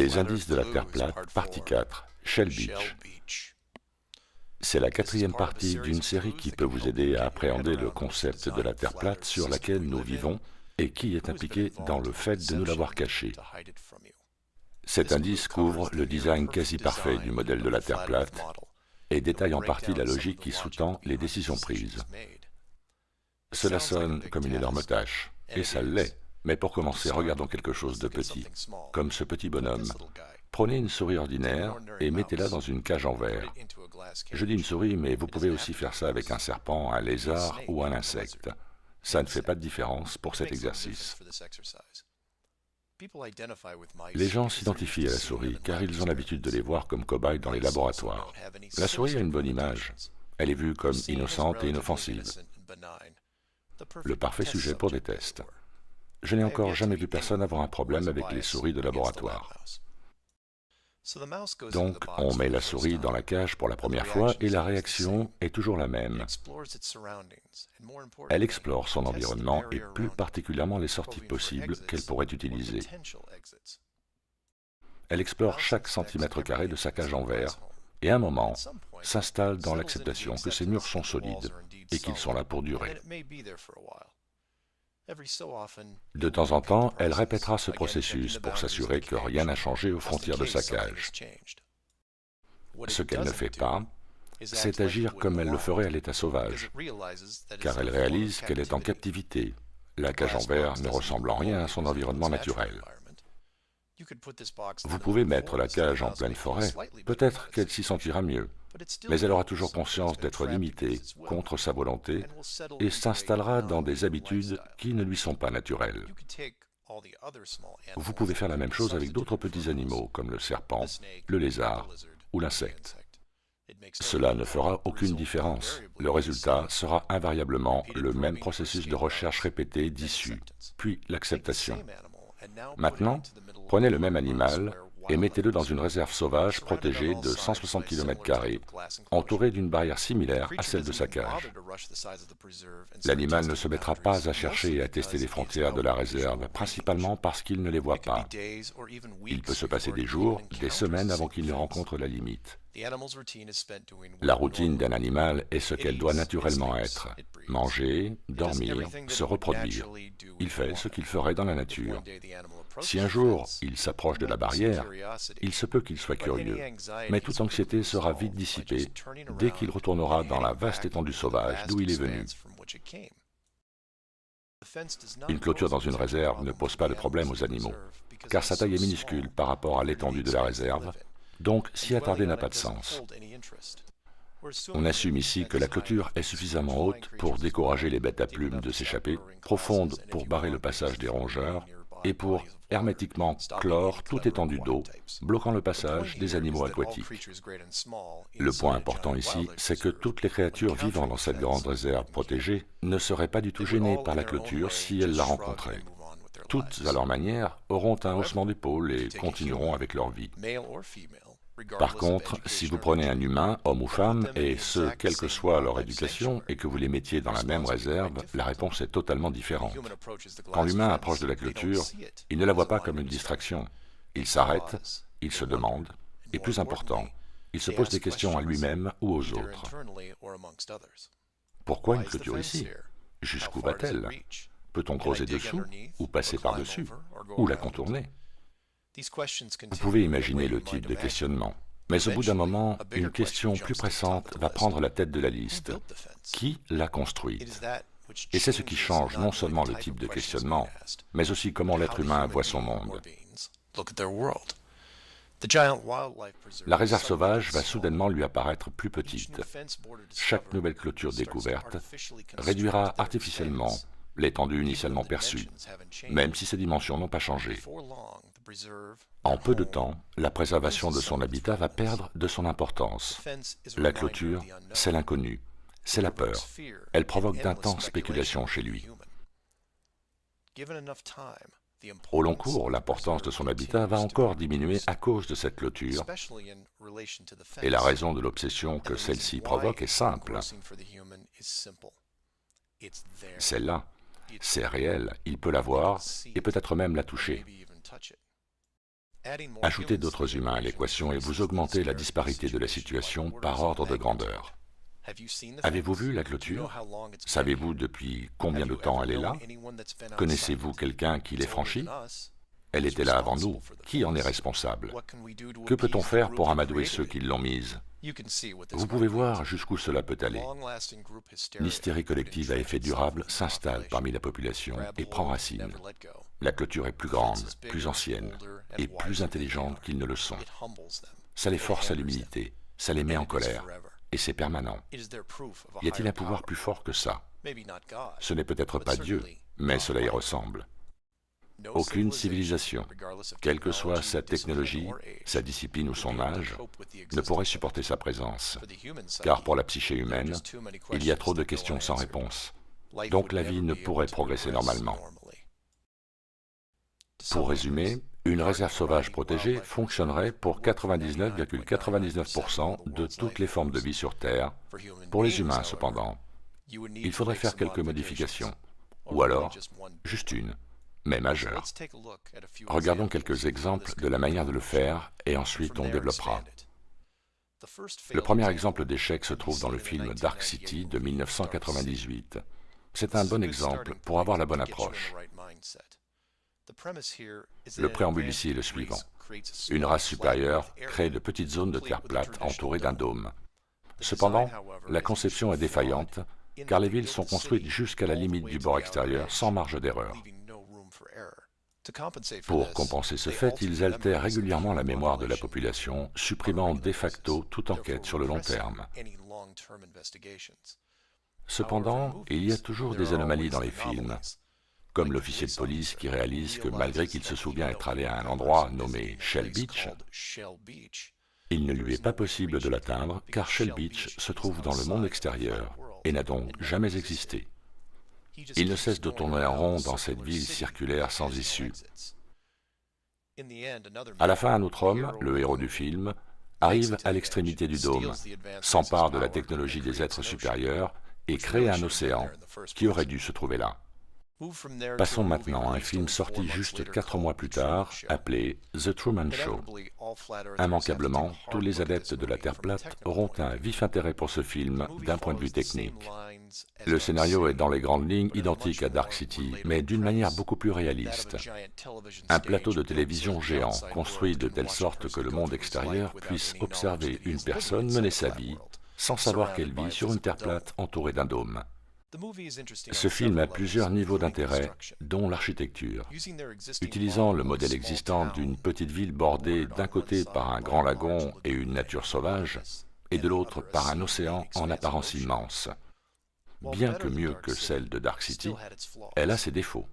Les indices de la Terre plate, partie 4, Shell Beach. C'est la quatrième partie d'une série qui peut vous aider à appréhender le concept de la Terre plate sur laquelle nous vivons et qui est impliqué dans le fait de nous l'avoir caché. Cet indice couvre le design quasi parfait du modèle de la Terre plate et détaille en partie la logique qui sous-tend les décisions prises. Cela sonne comme une énorme tâche, et ça l'est. Mais pour commencer, regardons quelque chose de petit, comme ce petit bonhomme. Prenez une souris ordinaire et mettez-la dans une cage en verre. Je dis une souris, mais vous pouvez aussi faire ça avec un serpent, un lézard ou un insecte. Ça ne fait pas de différence pour cet exercice. Les gens s'identifient à la souris car ils ont l'habitude de les voir comme cobayes dans les laboratoires. La souris a une bonne image. Elle est vue comme innocente et inoffensive. Le parfait sujet pour des tests. Je n'ai encore jamais vu personne avoir un problème avec les souris de laboratoire. Donc, on met la souris dans la cage pour la première fois et la réaction est toujours la même. Elle explore son environnement et plus particulièrement les sorties possibles qu'elle pourrait utiliser. Elle explore chaque centimètre carré de sa cage en verre et à un moment s'installe dans l'acceptation que ces murs sont solides et qu'ils sont là pour durer. De temps en temps, elle répétera ce processus pour s'assurer que rien n'a changé aux frontières de sa cage. Ce qu'elle ne fait pas, c'est agir comme elle le ferait à l'état sauvage, car elle réalise qu'elle est en captivité, la cage en verre ne ressemble en rien à son environnement naturel. Vous pouvez mettre la cage en pleine forêt, peut-être qu'elle s'y sentira mieux, mais elle aura toujours conscience d'être limitée contre sa volonté et s'installera dans des habitudes qui ne lui sont pas naturelles. Vous pouvez faire la même chose avec d'autres petits animaux comme le serpent, le lézard ou l'insecte. Cela ne fera aucune différence. Le résultat sera invariablement le même processus de recherche répétée d'issue, puis l'acceptation. Maintenant, prenez le même animal et mettez-le dans une réserve sauvage protégée de 160 km², entourée d'une barrière similaire à celle de sa cage. L'animal ne se mettra pas à chercher et à tester les frontières de la réserve, principalement parce qu'il ne les voit pas. Il peut se passer des jours, des semaines avant qu'il ne rencontre la limite. La routine d'un animal est ce qu'elle doit naturellement être. Manger, dormir, se reproduire. Il fait ce qu'il ferait dans la nature. Si un jour il s'approche de la barrière, il se peut qu'il soit curieux, mais toute anxiété sera vite dissipée dès qu'il retournera dans la vaste étendue sauvage d'où il est venu. Une clôture dans une réserve ne pose pas de problème aux animaux, car sa taille est minuscule par rapport à l'étendue de la réserve, donc s'y attarder n'a pas de sens. On assume ici que la clôture est suffisamment haute pour décourager les bêtes à plumes de s'échapper, profonde pour barrer le passage des rongeurs, et pour hermétiquement clore toute étendue d'eau, bloquant le passage des animaux aquatiques. Le point important ici, c'est que toutes les créatures vivant dans cette grande réserve protégée ne seraient pas du tout gênées par la clôture si elles la rencontraient. Toutes, à leur manière, auront un haussement d'épaule et continueront avec leur vie. Par contre, si vous prenez un humain, homme ou femme, et ce, quelle que soit leur éducation, et que vous les mettiez dans la même réserve, la réponse est totalement différente. Quand l'humain approche de la clôture, il ne la voit pas comme une distraction. Il s'arrête, il se demande, et plus important, il se pose des questions à lui-même ou aux autres. Pourquoi une clôture ici? Jusqu'où va-t-elle? Peut-on creuser dessous, ou passer par-dessus, ou la contourner? Vous pouvez imaginer le type de questionnement. Mais au bout d'un moment, une question plus pressante va prendre la tête de la liste. Qui l'a construite? Et c'est ce qui change non seulement le type de questionnement, mais aussi comment l'être humain voit son monde. La réserve sauvage va soudainement lui apparaître plus petite. Chaque nouvelle clôture découverte réduira artificiellement l'étendue initialement perçue, même si ses dimensions n'ont pas changé. En peu de temps, la préservation de son habitat va perdre de son importance. La clôture, c'est l'inconnu, c'est la peur. Elle provoque d'intenses spéculations chez lui. Au long cours, l'importance de son habitat va encore diminuer à cause de cette clôture, et la raison de l'obsession que celle-ci provoque est simple. C'est là, c'est réel, il peut la voir et peut-être même la toucher. Ajoutez d'autres humains à l'équation et vous augmentez la disparité de la situation par ordre de grandeur. Avez-vous vu la clôture? Savez-vous depuis combien de temps elle est là? Connaissez-vous quelqu'un qui l'ait franchie? Elle était là avant nous. Qui en est responsable? Que peut-on faire pour amadouer ceux qui l'ont mise? Vous pouvez voir jusqu'où cela peut aller. L'hystérie collective à effet durable s'installe parmi la population et prend racine. La clôture est plus grande, plus ancienne et plus intelligente qu'ils ne le sont. Ça les force à l'humilité, ça les met en colère, et c'est permanent. Y a-t-il un pouvoir plus fort que ça? Ce n'est peut-être pas Dieu, mais cela y ressemble. Aucune civilisation, quelle que soit sa technologie, sa discipline ou son âge, ne pourrait supporter sa présence, car pour la psyché humaine, il y a trop de questions sans réponse, donc la vie ne pourrait progresser normalement. Pour résumer, une réserve sauvage protégée fonctionnerait pour 99,99% de toutes les formes de vie sur Terre. Pour les humains, cependant, il faudrait faire quelques modifications, ou alors juste une, mais majeure. Regardons quelques exemples de la manière de le faire et ensuite on développera. Le premier exemple d'échec se trouve dans le film Dark City de 1998. C'est un bon exemple pour avoir la bonne approche. Le préambule ici est le suivant. Une race supérieure crée de petites zones de terre plate entourées d'un dôme. Cependant, la conception est défaillante, car les villes sont construites jusqu'à la limite du bord extérieur sans marge d'erreur. Pour compenser ce fait, ils altèrent régulièrement la mémoire de la population, supprimant de facto toute enquête sur le long terme. Cependant, il y a toujours des anomalies dans les films, comme l'officier de police qui réalise que malgré qu'il se souvient être allé à un endroit nommé Shell Beach, il ne lui est pas possible de l'atteindre car Shell Beach se trouve dans le monde extérieur et n'a donc jamais existé. Il ne cesse de tourner en rond dans cette ville circulaire sans issue. À la fin, un autre homme, le héros du film, arrive à l'extrémité du dôme, s'empare de la technologie des êtres supérieurs et crée un océan qui aurait dû se trouver là. Passons maintenant à un film sorti juste 4 mois plus tard, appelé The Truman Show. Immanquablement, tous les adeptes de la Terre plate auront un vif intérêt pour ce film d'un point de vue technique. Le scénario est dans les grandes lignes identique à Dark City, mais d'une manière beaucoup plus réaliste. Un plateau de télévision géant, construit de telle sorte que le monde extérieur puisse observer une personne mener sa vie, sans savoir qu'elle vit sur une Terre plate entourée d'un dôme. Ce film a plusieurs niveaux d'intérêt, dont l'architecture. Utilisant le modèle existant d'une petite ville bordée d'un côté par un grand lagon et une nature sauvage, et de l'autre par un océan en apparence immense. Bien que mieux que celle de Dark City, elle a ses défauts.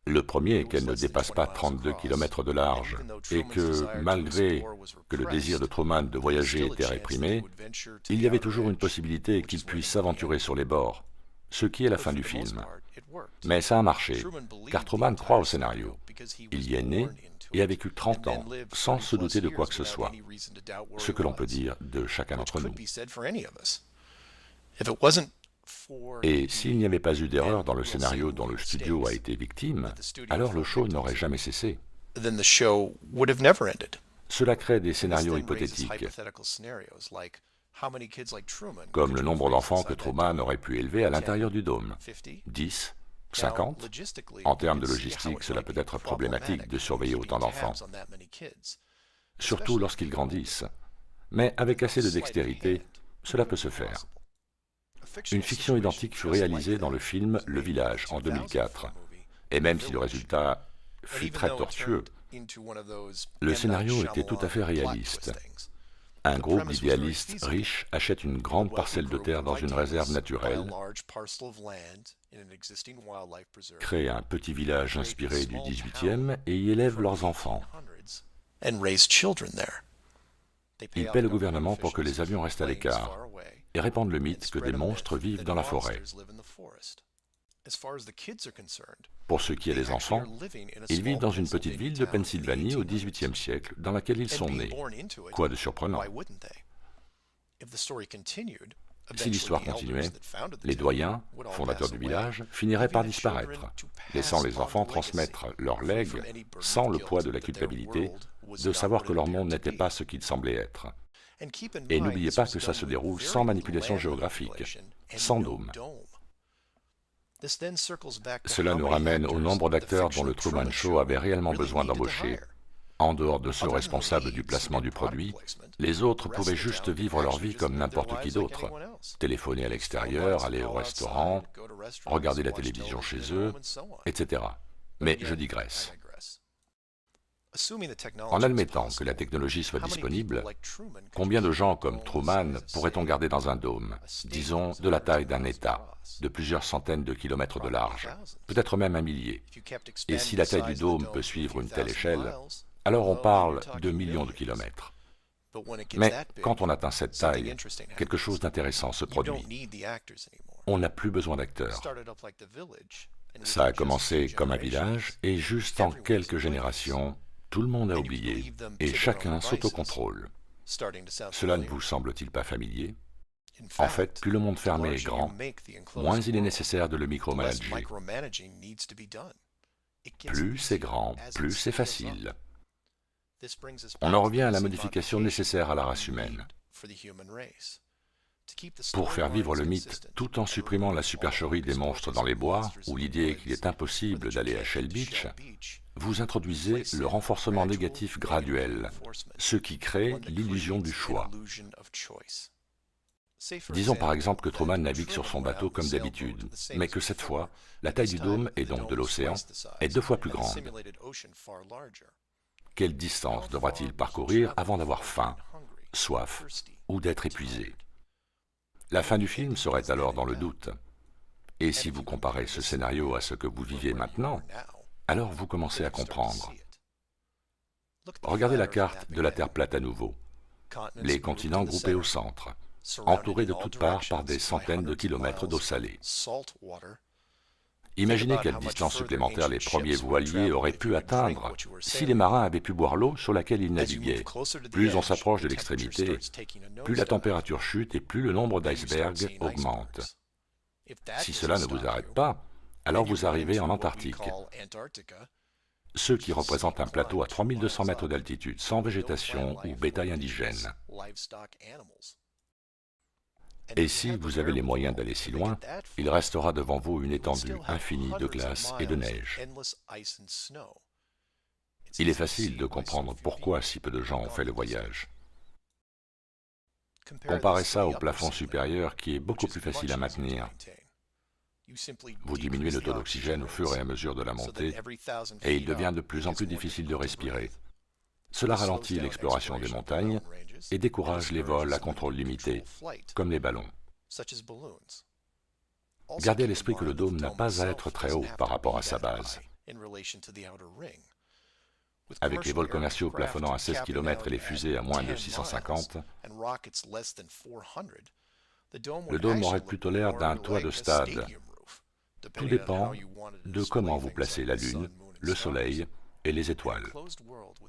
Le premier est qu'elle ne dépasse pas 32 km de large, et que, malgré que le désir de Truman de voyager était réprimé, il y avait toujours une possibilité qu'il puisse s'aventurer sur les bords, ce qui est la fin du film. Mais ça a marché, car Truman croit au scénario. Il y est né et a vécu 30 ans, sans se douter de quoi que ce soit, ce que l'on peut dire de chacun d'entre nous. Et s'il n'y avait pas eu d'erreur dans le scénario dont le studio a été victime, alors le show n'aurait jamais cessé. Cela crée des scénarios hypothétiques, comme le nombre d'enfants que Truman aurait pu élever à l'intérieur du dôme. 10, 50. En termes de logistique, cela peut être problématique de surveiller autant d'enfants, surtout lorsqu'ils grandissent. Mais avec assez de dextérité, cela peut se faire. Une fiction identique fut réalisée dans le film Le Village en 2004, et même si le résultat fut très tortueux, le scénario était tout à fait réaliste. Un groupe d'idéalistes riches achète une grande parcelle de terre dans une réserve naturelle, crée un petit village inspiré du XVIIIe et y élèvent leurs enfants. Ils paient le gouvernement pour que les avions restent à l'écart et répandent le mythe que des monstres vivent dans la forêt. Pour ce qui est des enfants, ils vivent dans une petite ville de Pennsylvanie au XVIIIe siècle, dans laquelle ils sont nés. Quoi de surprenant? Si l'histoire continuait, les doyens, fondateurs du village, finiraient par disparaître, laissant les enfants transmettre leurs legs, sans le poids de la culpabilité, de savoir que leur monde n'était pas ce qu'il semblait être. Et n'oubliez pas que ça se déroule sans manipulation géographique, sans dôme. Cela nous ramène au nombre d'acteurs dont le Truman Show avait réellement besoin d'embaucher. En dehors de ceux responsables du placement du produit, les autres pouvaient juste vivre leur vie comme n'importe qui d'autre. Téléphoner à l'extérieur, aller au restaurant, regarder la télévision chez eux, etc. Mais je digresse. En admettant que la technologie soit disponible, combien de gens comme Truman pourrait-on garder dans un dôme, disons de la taille d'un État, de plusieurs centaines de kilomètres de large, peut-être même un millier? Et si la taille du dôme peut suivre une telle échelle, alors on parle de millions de kilomètres. Mais quand on atteint cette taille, quelque chose d'intéressant se produit. On n'a plus besoin d'acteurs. Ça a commencé comme un village, et juste en quelques générations, tout le monde a oublié, et chacun s'autocontrôle. Cela ne vous semble-t-il pas familier? En fait, plus le monde fermé est grand, moins il est nécessaire de le micromanager. Plus c'est grand, plus c'est facile. On en revient à la modification nécessaire à la race humaine. Pour faire vivre le mythe, tout en supprimant la supercherie des monstres dans les bois, ou l'idée qu'il est impossible d'aller à Shell Beach, vous introduisez le renforcement négatif graduel, ce qui crée l'illusion du choix. Disons par exemple que Truman navigue sur son bateau comme d'habitude, mais que cette fois, la taille du dôme, et donc de l'océan, est 2 fois plus grande. Quelle distance devra-t-il parcourir avant d'avoir faim, soif ou d'être épuisé? La fin du film serait alors dans le doute. Et si vous comparez ce scénario à ce que vous vivez maintenant, alors vous commencez à comprendre. Regardez la carte de la Terre plate à nouveau. Les continents groupés au centre, entourés de toutes parts par des centaines de kilomètres d'eau salée. Imaginez quelle distance supplémentaire les premiers voiliers auraient pu atteindre si les marins avaient pu boire l'eau sur laquelle ils naviguaient. Plus on s'approche de l'extrémité, plus la température chute et plus le nombre d'icebergs augmente. Si cela ne vous arrête pas, alors vous arrivez en Antarctique, ce qui représente un plateau à 3200 mètres d'altitude, sans végétation ou bétail indigène. Et si vous avez les moyens d'aller si loin, il restera devant vous une étendue infinie de glace et de neige. Il est facile de comprendre pourquoi si peu de gens ont fait le voyage. Comparez ça au plafond supérieur qui est beaucoup plus facile à maintenir. Vous diminuez le taux d'oxygène au fur et à mesure de la montée, et il devient de plus en plus difficile de respirer. Cela ralentit l'exploration des montagnes et décourage les vols à contrôle limité, comme les ballons. Gardez à l'esprit que le dôme n'a pas à être très haut par rapport à sa base. Avec les vols commerciaux plafonnant à 16 km et les fusées à moins de 650, le dôme aurait plutôt l'air d'un toit de stade. Tout dépend de comment vous placez la Lune, le Soleil et les étoiles.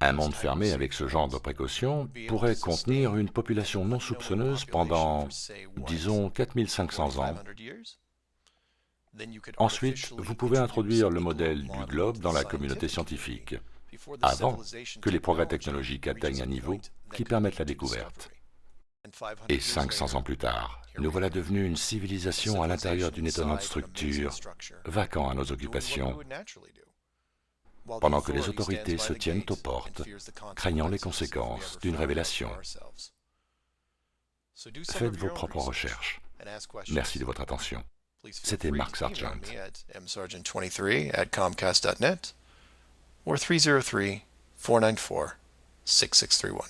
Un monde fermé avec ce genre de précautions pourrait contenir une population non soupçonneuse pendant, disons, 4500 ans. Ensuite, vous pouvez introduire le modèle du globe dans la communauté scientifique, avant que les progrès technologiques atteignent un niveau qui permette la découverte. Et 500 ans plus tard, nous voilà devenus une civilisation à l'intérieur d'une étonnante structure, vacant à nos occupations, pendant que les autorités se tiennent aux portes, craignant les conséquences d'une révélation. Faites vos propres recherches. Merci de votre attention. C'était Mark Sargent. msargent23@comcast.net or 303-494-6631.